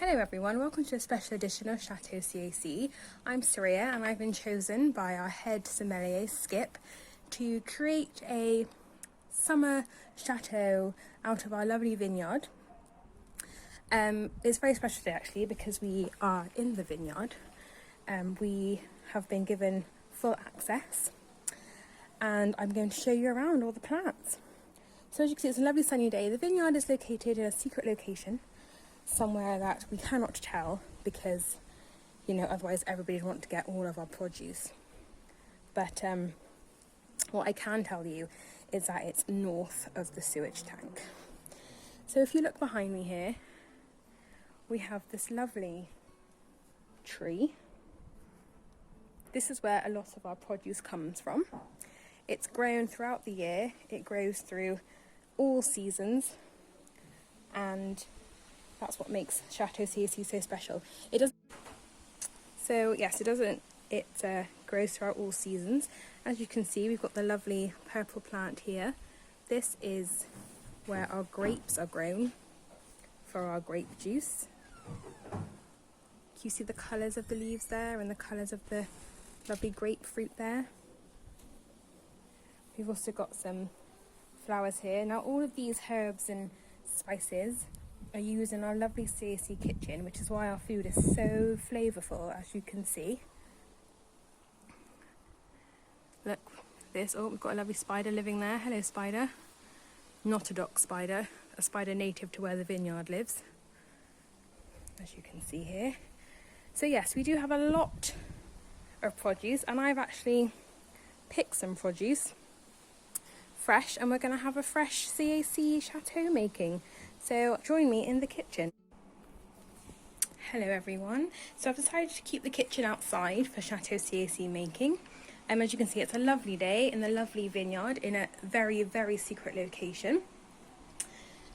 Hello everyone, welcome to a special edition of Chateau CAC. I'm Surya and I've been chosen by our head sommelier, Skip, to create a summer chateau out of our lovely vineyard. It's very special today actually because we are in the vineyard. We have been given full access and I'm going to show you around all the plants. So as you can see, it's a lovely sunny day. The vineyard is located in a secret location, somewhere that we cannot tell because, otherwise everybody would want to get all of our produce. But what I can tell you is that it's north of the sewage tank. So if you look behind me here, we have this lovely tree. This is where a lot of our produce comes from. It's grown throughout the year. It grows through all seasons, and that's what makes Chateau CAC so special. It grows throughout all seasons. As you can see, we've got the lovely purple plant here. This is where our grapes are grown for our grape juice. Can you see the colours of the leaves there and the colours of the lovely grapefruit there? We've also got some flowers here. Now all of these herbs and spices are used in our lovely CAC kitchen, which is why our food is so flavourful, as you can see. Look, we've got a lovely spider living there. Hello spider. Not a dock spider, a spider native to where the vineyard lives, as you can see here. So yes, we do have a lot of produce, and I've actually picked some produce fresh, and we're going to have a fresh CAC chateau making. So join me in the kitchen. Hello everyone. So I've decided to keep the kitchen outside for Chateau CAC making. As you can see, it's a lovely day in the lovely vineyard in a very, very secret location.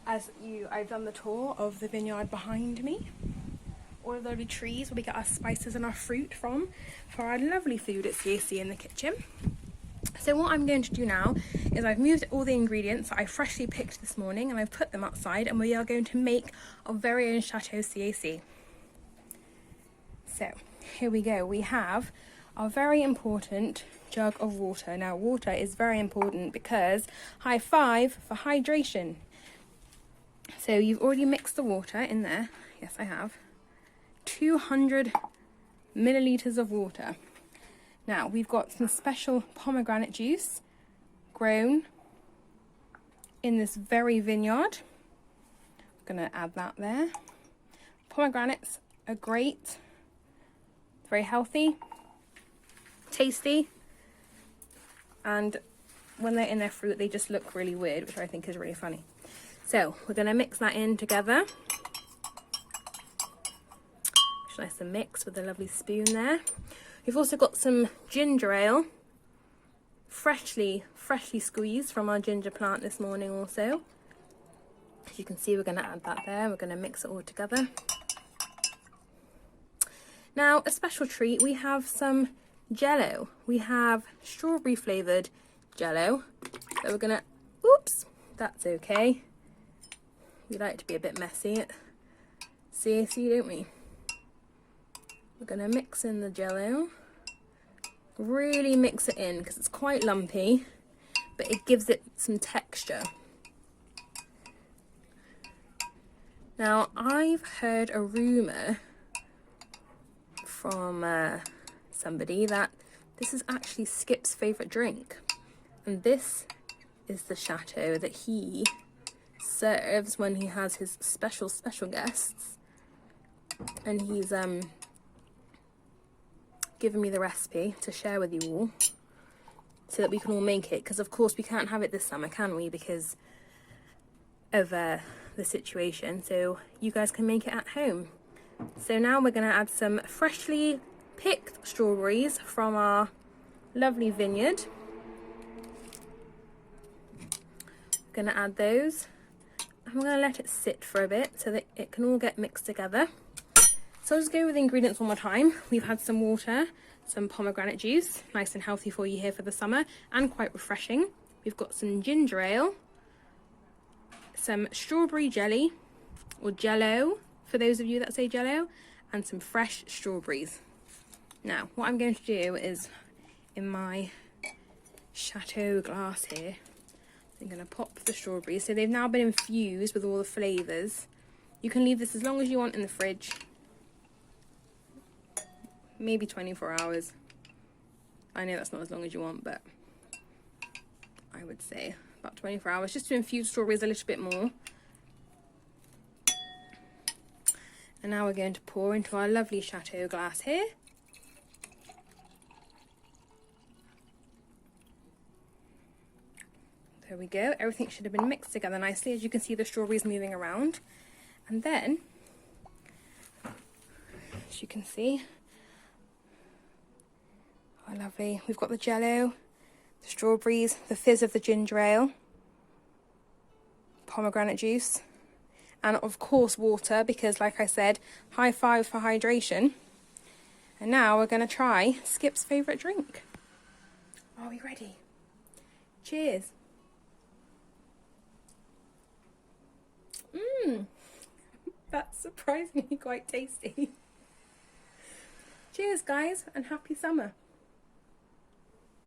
I've done the tour of the vineyard behind me. All of the lovely trees where we get our spices and our fruit from for our lovely food at CAC in the kitchen. So what I'm going to do now is I've moved all the ingredients that I freshly picked this morning and I've put them outside, and we are going to make our very own Chateau CAC. So here we go. We have our very important jug of water. Now water is very important because high five for hydration. So you've already mixed the water in there. Yes, I have. 200 millilitres of water. Now we've got some special pomegranate juice grown in this very vineyard. I'm going to add that there. Pomegranates are great, very healthy, tasty, and when they're in their fruit they just look really weird, which I think is really funny. So we're going to mix that in together. It's nice to mix with a lovely spoon there. We've also got some ginger ale, freshly squeezed from our ginger plant this morning also. As you can see, we're going to add that there. We're going to mix it all together. Now, a special treat, we have some Jello. We have strawberry flavoured Jello. So we're going to, oops, that's okay. We like to be a bit messy at CAC, don't we? We're going to mix in the Jello, really mix it in because it's quite lumpy, but it gives it some texture. Now I've heard a rumour from somebody that this is actually Skip's favourite drink, and this is the chateau that he serves when he has his special guests, and he's given me the recipe to share with you all so that we can all make it, because of course we can't have it this summer, can we, because of the situation, so you guys can make it at home. So now we're going to add some freshly picked strawberries from our lovely vineyard. We're going to add those, and we're going to let it sit for a bit so that it can all get mixed together. So I'll just go over the ingredients one more time. We've had some water, some pomegranate juice, nice and healthy for you here for the summer and quite refreshing. We've got some ginger ale, some strawberry jelly, or Jello for those of you that say jello, and some fresh strawberries. Now, what I'm going to do is, in my Chateau glass here, I'm going to pop the strawberries. So they've now been infused with all the flavours. You can leave this as long as you want in the fridge. Maybe 24 hours. I know that's not as long as you want, but I would say about 24 hours, just to infuse strawberries a little bit more. And now we're going to pour into our lovely Chateau glass here. There we go. Everything should have been mixed together nicely. As you can see, the strawberries moving around. And then, as you can see, oh lovely, we've got the jello, the strawberries, the fizz of the ginger ale, pomegranate juice, and of course water, because like I said, high five for hydration. And now we're going to try Skip's favourite drink. Are we ready? Cheers. That's surprisingly quite tasty. Cheers guys, and happy summer.